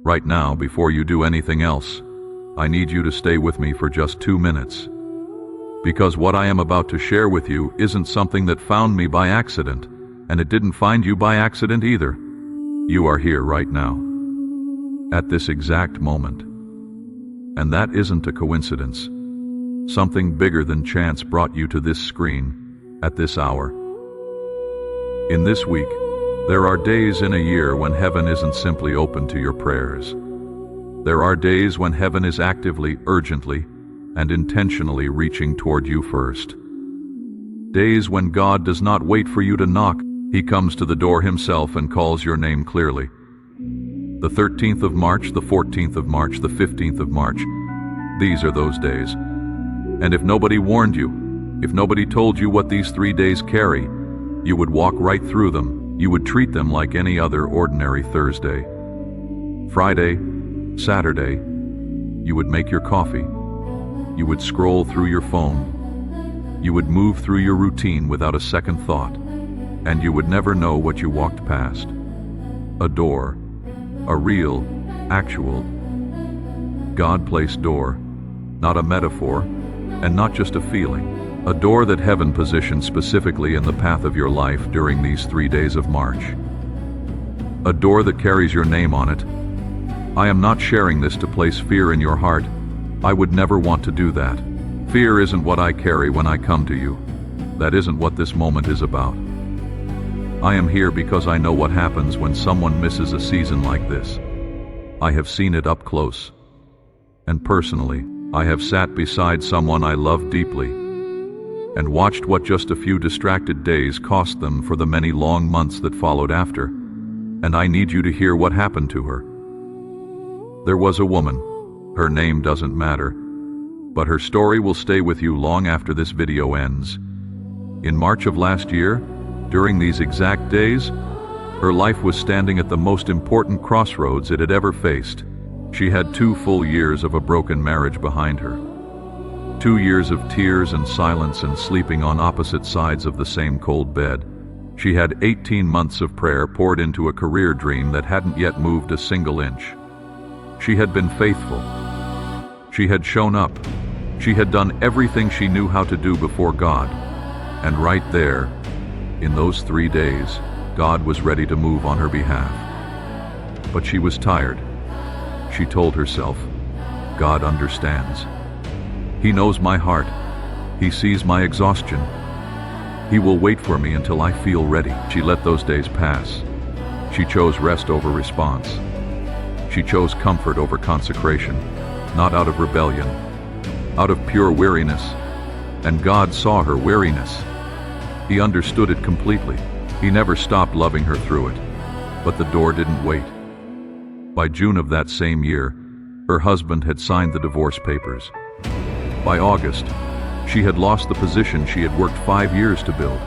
Right now, before you do anything else, I need you to stay with me for just 2 minutes. Because what I am about to share with you isn't something that found me by accident, and it didn't find you by accident either. You are here right now, at this exact moment. And that isn't a coincidence. Something bigger than chance brought you to this screen, at this hour. In this week, there are days in a year when heaven isn't simply open to your prayers. There are days when heaven is actively, urgently, and intentionally reaching toward you first. Days when God does not wait for you to knock, He comes to the door Himself and calls your name clearly. The 13th of March, the 14th of March, the 15th of March, these are those days. And if nobody warned you, if nobody told you what these 3 days carry, you would walk right through them. You would treat them like any other ordinary Thursday. Friday, Saturday, you would make your coffee. You would scroll through your phone. You would move through your routine without a second thought, and you would never know what you walked past. A door, a real, actual, God-placed door, not a metaphor, and not just a feeling. A door that heaven positioned specifically in the path of your life during these 3 days of March. A door that carries your name on it. I am not sharing this to place fear in your heart. I would never want to do that. Fear isn't what I carry when I come to you. That isn't what this moment is about. I am here because I know what happens when someone misses a season like this. I have seen it up close. And personally, I have sat beside someone I love deeply and watched what just a few distracted days cost them for the many long months that followed after. And I need you to hear what happened to her. There was a woman. Her name doesn't matter, but her story will stay with you long after this video ends. In March of last year, during these exact days, her life was standing at the most important crossroads it had ever faced. She had 2 full years of a broken marriage behind her. 2 years of tears and silence and sleeping on opposite sides of the same cold bed. She had 18 months of prayer poured into a career dream that hadn't yet moved a single inch. She had been faithful. She had shown up. She had done everything she knew how to do before God. And right there, in those 3 days, God was ready to move on her behalf. But she was tired. She told herself, God understands. He knows my heart. He sees my exhaustion. He will wait for me until I feel ready. She let those days pass. She chose rest over response. She chose comfort over consecration, not out of rebellion, out of pure weariness. And God saw her weariness. He understood it completely. He never stopped loving her through it. But the door didn't wait. By June of that same year, her husband had signed the divorce papers. By August, she had lost the position she had worked 5 years to build.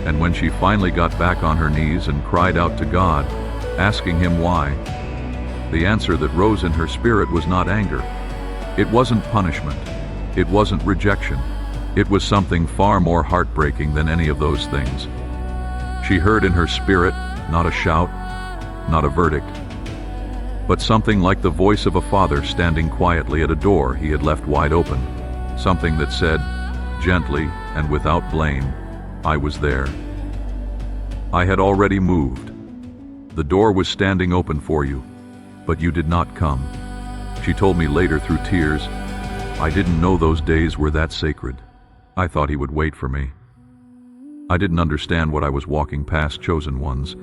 And when she finally got back on her knees and cried out to God, asking Him why, the answer that rose in her spirit was not anger. It wasn't punishment. It wasn't rejection. It was something far more heartbreaking than any of those things. She heard in her spirit, not a shout, not a verdict, but something like the voice of a father standing quietly at a door he had left wide open. Something that said, gently and without blame, I was there. I had already moved. The door was standing open for you, but you did not come. She told me later through tears, I didn't know those days were that sacred. I thought He would wait for me. I didn't understand what I was walking past, chosen ones.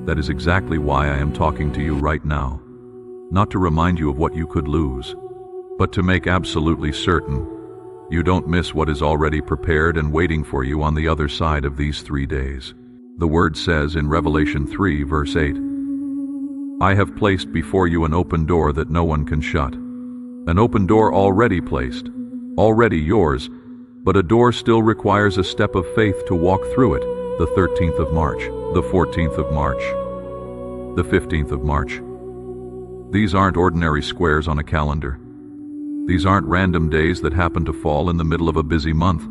That is exactly why I am talking to you right now. Not to remind you of what you could lose, but to make absolutely certain you don't miss what is already prepared and waiting for you on the other side of these 3 days. The Word says in Revelation 3, verse 8, I have placed before you an open door that no one can shut. An open door already placed, already yours, but a door still requires a step of faith to walk through it. The 13th of March, the 14th of March, the 15th of March. These aren't ordinary squares on a calendar. These aren't random days that happen to fall in the middle of a busy month.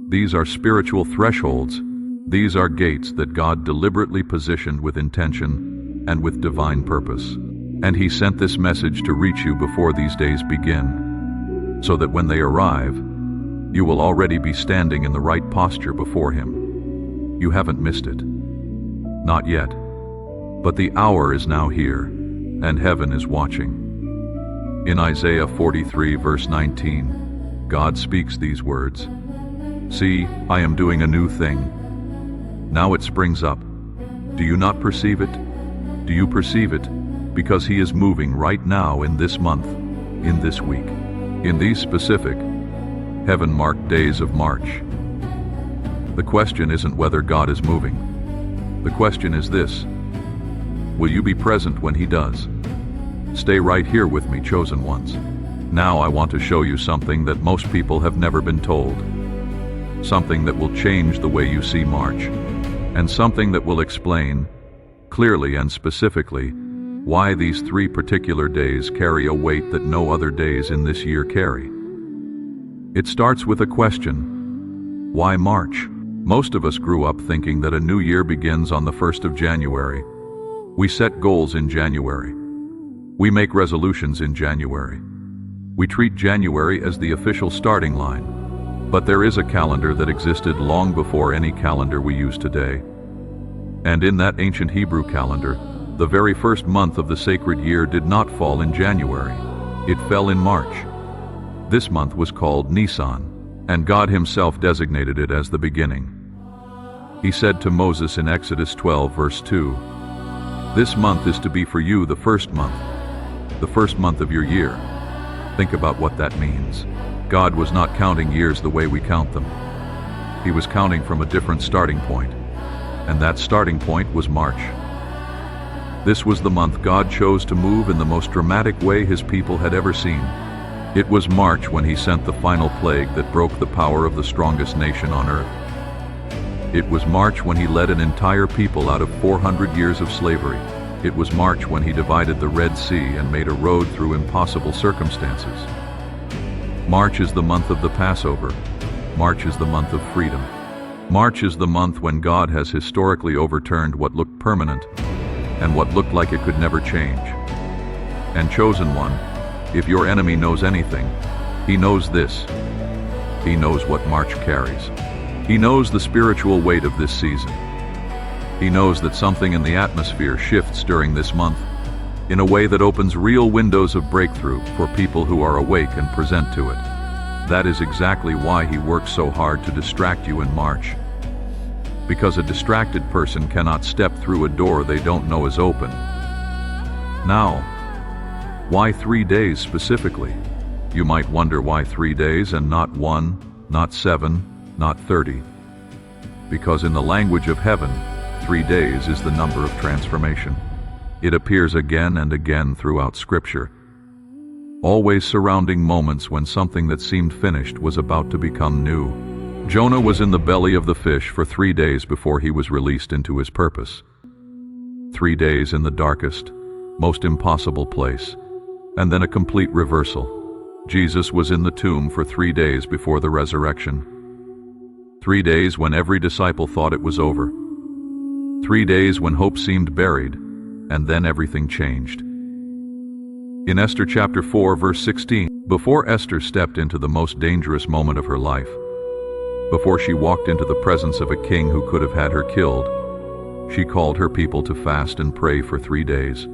These are spiritual thresholds. These are gates that God deliberately positioned with intention and with divine purpose. And he sent this message to reach you before these days begin, so that when they arrive, you will already be standing in the right posture before him. You haven't missed it. Not yet. But the hour is now here, and heaven is watching. In Isaiah 43 verse 19, God speaks these words. See, I am doing a new thing. Now it springs up. Do you not perceive it? Do you perceive it? Because he is moving right now in this month, in this week, in these specific, heaven-marked days of March. The question isn't whether God is moving. The question is this: will you be present when he does? Stay right here with me, chosen ones. Now I want to show you something that most people have never been told. Something that will change the way you see March, and something that will explain, clearly and specifically, why these 3 particular days carry a weight that no other days in this year carry. It starts with a question: why March? Most of us grew up thinking that a new year begins on the 1st of January. We set goals in January. We make resolutions in January. We treat January as the official starting line. But there is a calendar that existed long before any calendar we use today. And in that ancient Hebrew calendar, the very first month of the sacred year did not fall in January. It fell in March. This month was called Nisan, and God himself designated it as the beginning. He said to Moses in Exodus 12 verse 2, "This month is to be for you the first month of your year." Think about what that means. God was not counting years the way we count them. He was counting from a different starting point, and that starting point was March. This was the month God chose to move in the most dramatic way his people had ever seen. It was March when he sent the final plague that broke the power of the strongest nation on earth. It was March when he led an entire people out of 400 years of slavery. It was March when he divided the Red Sea and made a road through impossible circumstances. March is the month of the Passover. March is the month of freedom. March is the month when God has historically overturned what looked permanent and what looked like it could never change. And chosen one, if your enemy knows anything, he knows this. He knows what March carries. He knows the spiritual weight of this season. He knows that something in the atmosphere shifts during this month in a way that opens real windows of breakthrough for people who are awake and present to it. That is exactly why he works so hard to distract you in March. Because a distracted person cannot step through a door they don't know is open. Now, why 3 days specifically? You might wonder why 3 days and not 1, not 7, not 30. Because in the language of heaven, 3 days is the number of transformation. It appears again and again throughout Scripture, always surrounding moments when something that seemed finished was about to become new. Jonah was in the belly of the fish for 3 days before he was released into his purpose. 3 days in the darkest, most impossible place, and then a complete reversal. Jesus was in the tomb for 3 days before the resurrection. 3 days when every disciple thought it was over. 3 days when hope seemed buried, and then everything changed. In Esther chapter 4 verse 16, before Esther stepped into the most dangerous moment of her life, before she walked into the presence of a king who could have had her killed, she called her people to fast and pray for 3 days.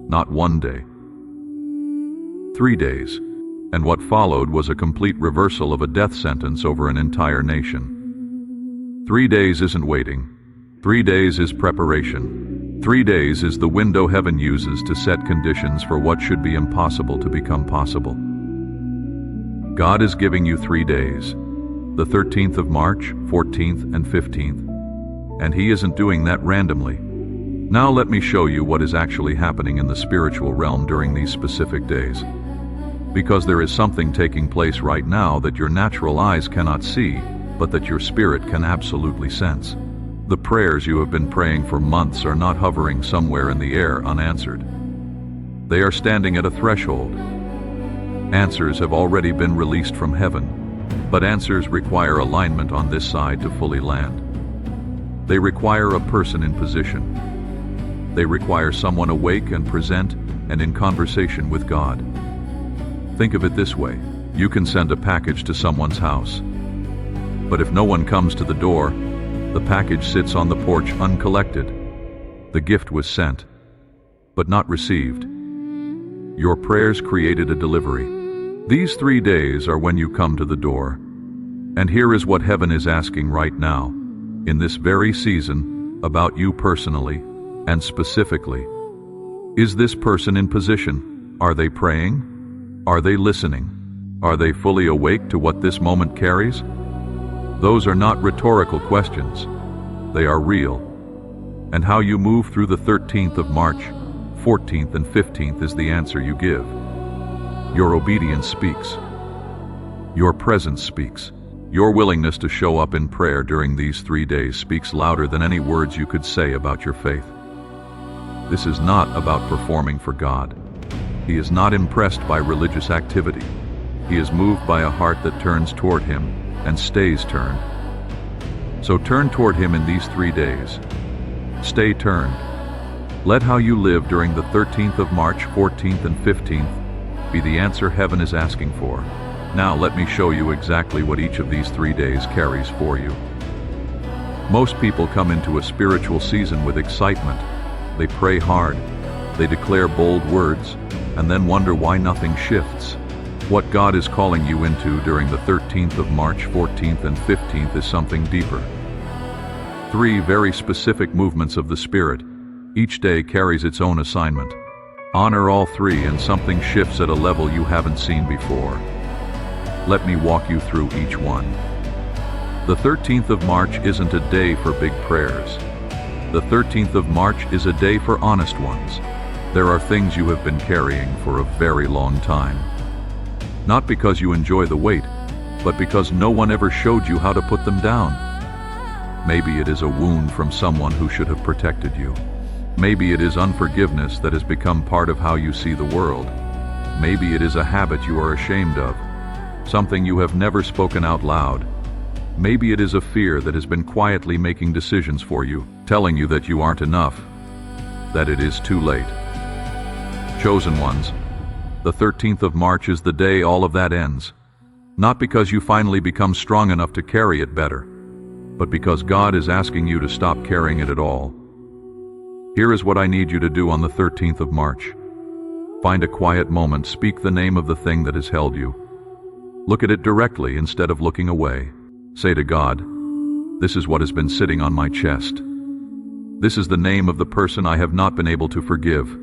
Not 1 day. 3 days. And what followed was a complete reversal of a death sentence over an entire nation. 3 days isn't waiting. 3 days is preparation. 3 days is the window heaven uses to set conditions for what should be impossible to become possible. God is giving you 3 days. The 13th of March, 14th, and 15th. And he isn't doing that randomly. Now let me show you what is actually happening in the spiritual realm during these specific days. Because there is something taking place right now that your natural eyes cannot see, but that your spirit can absolutely sense. The prayers you have been praying for months are not hovering somewhere in the air unanswered. They are standing at a threshold. Answers have already been released from heaven, but answers require alignment on this side to fully land. They require a person in position. They require someone awake and present and in conversation with God. Think of it this way: you can send a package to someone's house. But if no one comes to the door, the package sits on the porch uncollected. The gift was sent, but not received. Your prayers created a delivery. These 3 days are when you come to the door. And here is what heaven is asking right now, in this very season, about you personally and specifically. Is this person in position? Are they praying? Are they listening? Are they fully awake to what this moment carries? Those are not rhetorical questions. They are real. And how you move through the 13th of March, 14th and 15th is the answer you give. Your obedience speaks. Your presence speaks. Your willingness to show up in prayer during these 3 days speaks louder than any words you could say about your faith. This is not about performing for God. He is not impressed by religious activity. He is moved by a heart that turns toward Him and stays turned. So turn toward Him in these 3 days. Stay turned. Let how you live during the 13th of March, 14th and 15th be the answer heaven is asking for. Now let me show you exactly what each of these 3 days carries for you. Most people come into a spiritual season with excitement. They pray hard, they declare bold words, and then wonder why nothing shifts. What God is calling you into during the 13th of March, 14th and 15th is something deeper. 3 very specific movements of the Spirit. Each day carries its own assignment. Honor all 3 and something shifts at a level you haven't seen before. Let me walk you through each one. The 13th of March isn't a day for big prayers. The 13th of March is a day for honest ones. There are things you have been carrying for a very long time. Not because you enjoy the weight, but because no one ever showed you how to put them down. Maybe it is a wound from someone who should have protected you. Maybe it is unforgiveness that has become part of how you see the world. Maybe it is a habit you are ashamed of, something you have never spoken out loud. Maybe it is a fear that has been quietly making decisions for you, telling you that you aren't enough, that it is too late. Chosen ones, the 13th of March is the day all of that ends. Not because you finally become strong enough to carry it better, but because God is asking you to stop carrying it at all. Here is what I need you to do on the 13th of March. Find a quiet moment, speak the name of the thing that has held you. Look at it directly instead of looking away. Say to God, "This is what has been sitting on my chest. This is the name of the person I have not been able to forgive.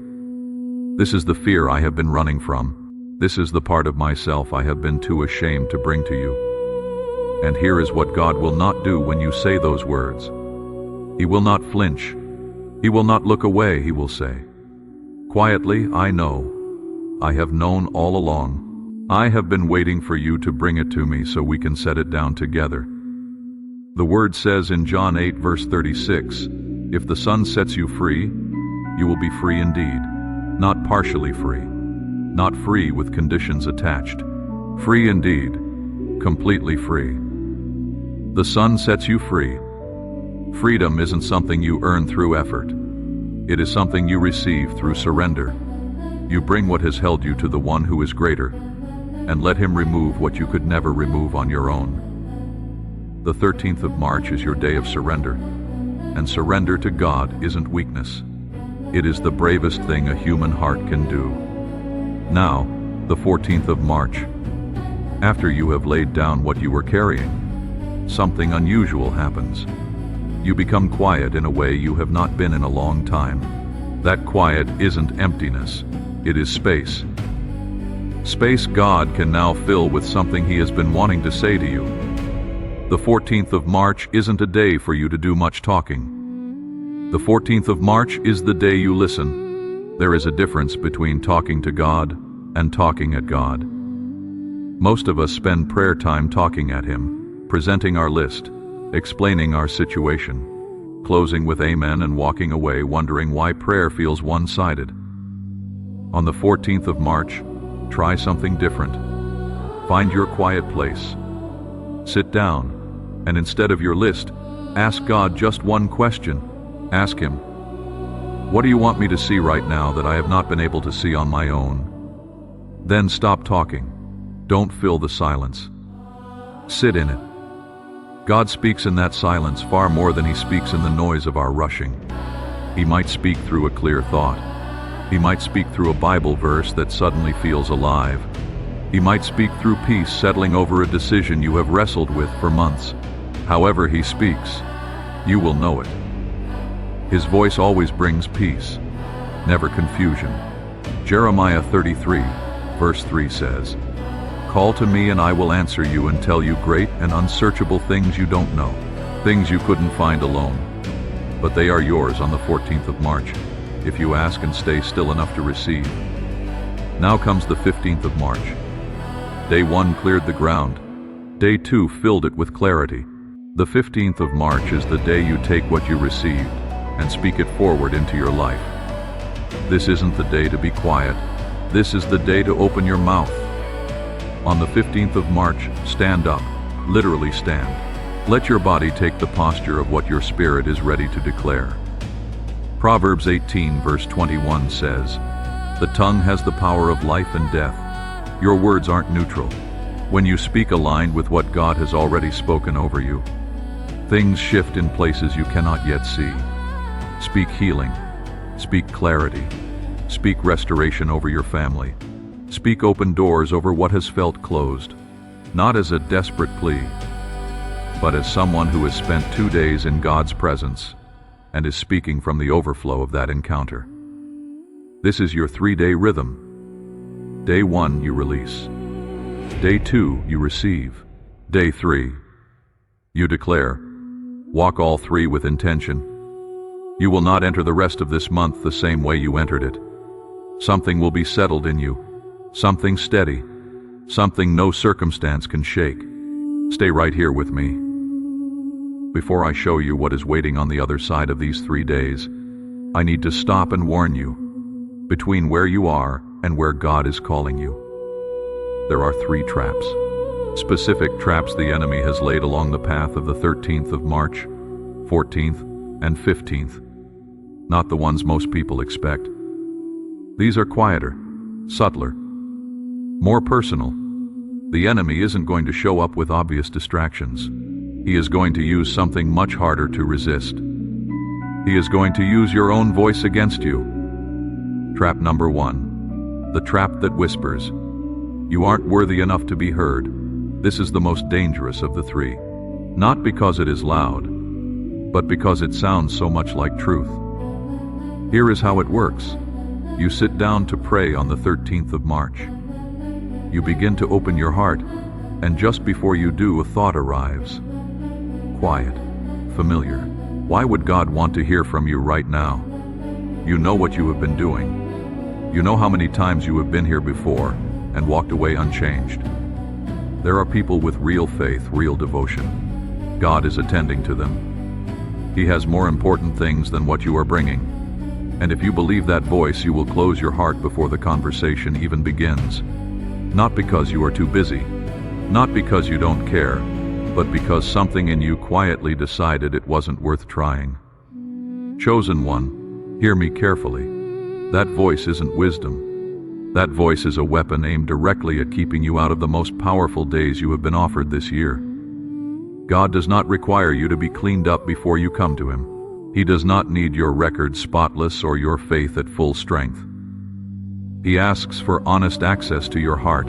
This is the fear I have been running from. This is the part of myself I have been too ashamed to bring to you." And here is what God will not do when you say those words. He will not flinch. He will not look away, He will say, quietly, "I know. I have known all along. I have been waiting for you to bring it to me so we can set it down together." The Word says in John 8 verse 36, "If the Son sets you free, you will be free indeed." Not partially free, not free with conditions attached. Free indeed, completely free. The Son sets you free. Freedom isn't something you earn through effort. It is something you receive through surrender. You bring what has held you to the one who is greater, and let Him remove what you could never remove on your own. The 13th of March is your day of surrender, and surrender to God isn't weakness. It is the bravest thing a human heart can do. Now, the 14th of March. After you have laid down what you were carrying, something unusual happens. You become quiet in a way you have not been in a long time. That quiet isn't emptiness, it is space. Space God can now fill with something He has been wanting to say to you. The 14th of March isn't a day for you to do much talking. The 14th of March is the day you listen. There is a difference between talking to God and talking at God. Most of us spend prayer time talking at Him, presenting our list, explaining our situation, closing with amen and walking away wondering why prayer feels one-sided. On the 14th of March, try something different. Find your quiet place. Sit down, and instead of your list, ask God just one question. Ask Him, What do you want me to see right now that I have not been able to see on my own? Then stop talking. Don't fill the silence. Sit in it. God speaks in that silence far more than he speaks in the noise of our rushing. He might speak through a clear thought. He might speak through a Bible verse that suddenly feels alive. He might speak through peace settling over a decision you have wrestled with for months. However he speaks, you will know it. His voice always brings peace, never confusion. Jeremiah 33, verse 3 says, "Call to me and I will answer you and tell you great and unsearchable things you don't know, things you couldn't find alone. But they are yours on the 14th of March, if you ask and stay still enough to receive." Now comes the 15th of March. Day 1 cleared the ground. Day 2 filled it with clarity. The 15th of March is the day you take what you received and speak it forward into your life. This isn't the day to be quiet. This is the day to open your mouth. On the 15th of March, stand up, literally stand. Let your body take the posture of what your spirit is ready to declare. Proverbs 18 verse 21 says, "The tongue has the power of life and death." Your words aren't neutral. When you speak aligned with what God has already spoken over you, things shift in places you cannot yet see. Speak healing. Speak clarity. Speak restoration over your family. Speak open doors over what has felt closed, not as a desperate plea, but as someone who has spent 2 days in God's presence and is speaking from the overflow of that encounter. This is your 3-day rhythm. Day 1, you release. Day 2, you receive. Day 3, you declare. Walk all 3 with intention. You will not enter the rest of this month the same way you entered it. Something will be settled in you, something steady, something no circumstance can shake. Stay right here with me. Before I show you what is waiting on the other side of these 3 days, I need to stop and warn you. Between where you are and where God is calling you, there are 3 traps. Specific traps the enemy has laid along the path of the 13th of March, 14th, and 15th. Not the ones most people expect. These are quieter, subtler, more personal. The enemy isn't going to show up with obvious distractions. He is going to use something much harder to resist. He is going to use your own voice against you. Trap number 1. The trap that whispers. You aren't worthy enough to be heard. This is the most dangerous of the 3. Not because it is loud, but because it sounds so much like truth. Here is how it works. You sit down to pray on the 13th of March. You begin to open your heart, and just before you do, a thought arrives. Quiet, familiar. Why would God want to hear from you right now? You know what you have been doing. You know how many times you have been here before and walked away unchanged. There are people with real faith, real devotion. God is attending to them. He has more important things than what you are bringing. And if you believe that voice, you will close your heart before the conversation even begins. Not because you are too busy, not because you don't care, but because something in you quietly decided it wasn't worth trying. Chosen one, hear me carefully. That voice isn't wisdom. That voice is a weapon aimed directly at keeping you out of the most powerful days you have been offered this year. God does not require you to be cleaned up before you come to Him. He does not need your record spotless or your faith at full strength. He asks for honest access to your heart.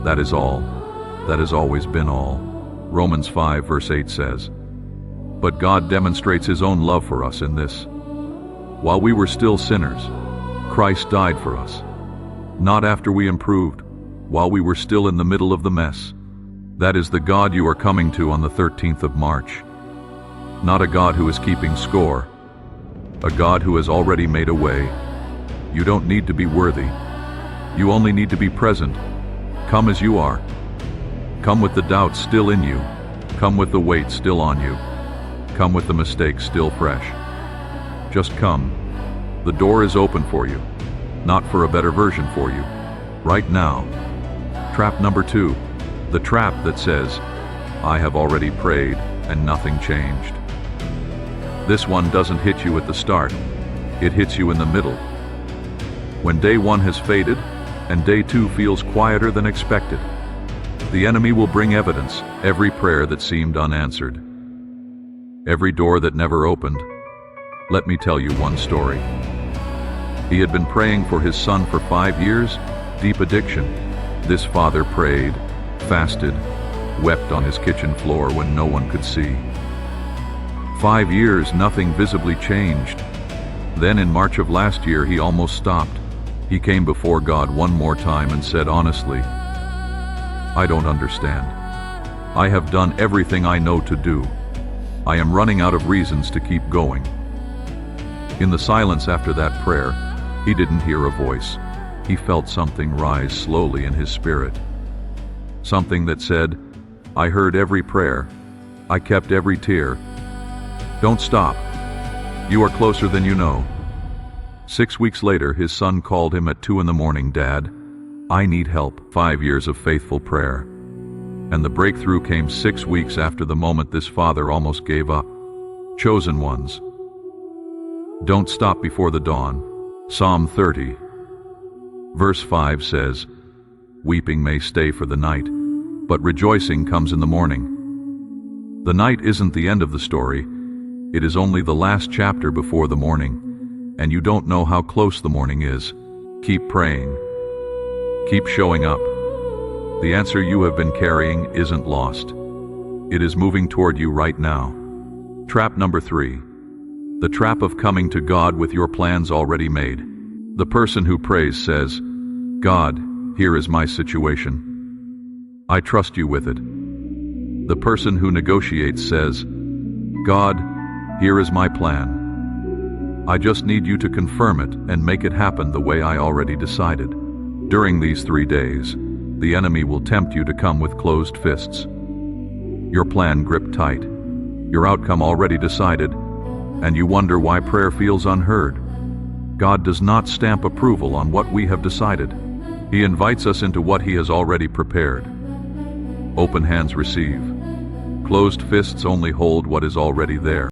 That is all. That has always been all. Romans 5 verse 8 says, "But God demonstrates His own love for us in this. While we were still sinners, Christ died for us. Not after we improved, while we were still in the middle of the mess." That is the God you are coming to on the 13th of March. Not a God who is keeping score. A God who has already made a way. You don't need to be worthy. You only need to be present. Come as you are. Come with the doubt still in you. Come with the weight still on you. Come with the mistakes still fresh. Just come. The door is open for you, not for a better version for you. Right now. Trap number 2. The trap that says, "I have already prayed and nothing changed." This one doesn't hit you at the start. It hits you in the middle. When day one has faded, and day two feels quieter than expected, the enemy will bring evidence, every prayer that seemed unanswered, every door that never opened. Let me tell you one story. He had been praying for his son for 5 years, deep addiction. This father prayed, fasted, wept on his kitchen floor when no one could see. 5 years, nothing visibly changed. Then in March of last year, he almost stopped. He came before God one more time and said honestly, "I don't understand. I have done everything I know to do. I am running out of reasons to keep going." In the silence after that prayer, he didn't hear a voice. He felt something rise slowly in his spirit. Something that said, "I heard every prayer. I kept every tear. Don't stop. You are closer than you know." 6 weeks later, his son called him at 2 a.m. "Dad, I need help." 5 years of faithful prayer. And the breakthrough came 6 weeks after the moment this father almost gave up. Chosen ones. Don't stop before the dawn. Psalm 30, verse 5 says, "Weeping may stay for the night, but rejoicing comes in the morning." The night isn't the end of the story. It is only the last chapter before the morning. And you don't know how close the morning is. Keep praying. Keep showing up. The answer you have been carrying isn't lost. It is moving toward you right now. Trap number 3. The trap of coming to God with your plans already made. The person who prays says, "God, here is my situation. I trust you with it." The person who negotiates says, "God, here is my plan. I just need you to confirm it and make it happen the way I already decided." During these 3 days, the enemy will tempt you to come with closed fists. Your plan gripped tight, your outcome already decided, and you wonder why prayer feels unheard. God does not stamp approval on what we have decided. He invites us into what He has already prepared. Open hands receive. Closed fists only hold what is already there.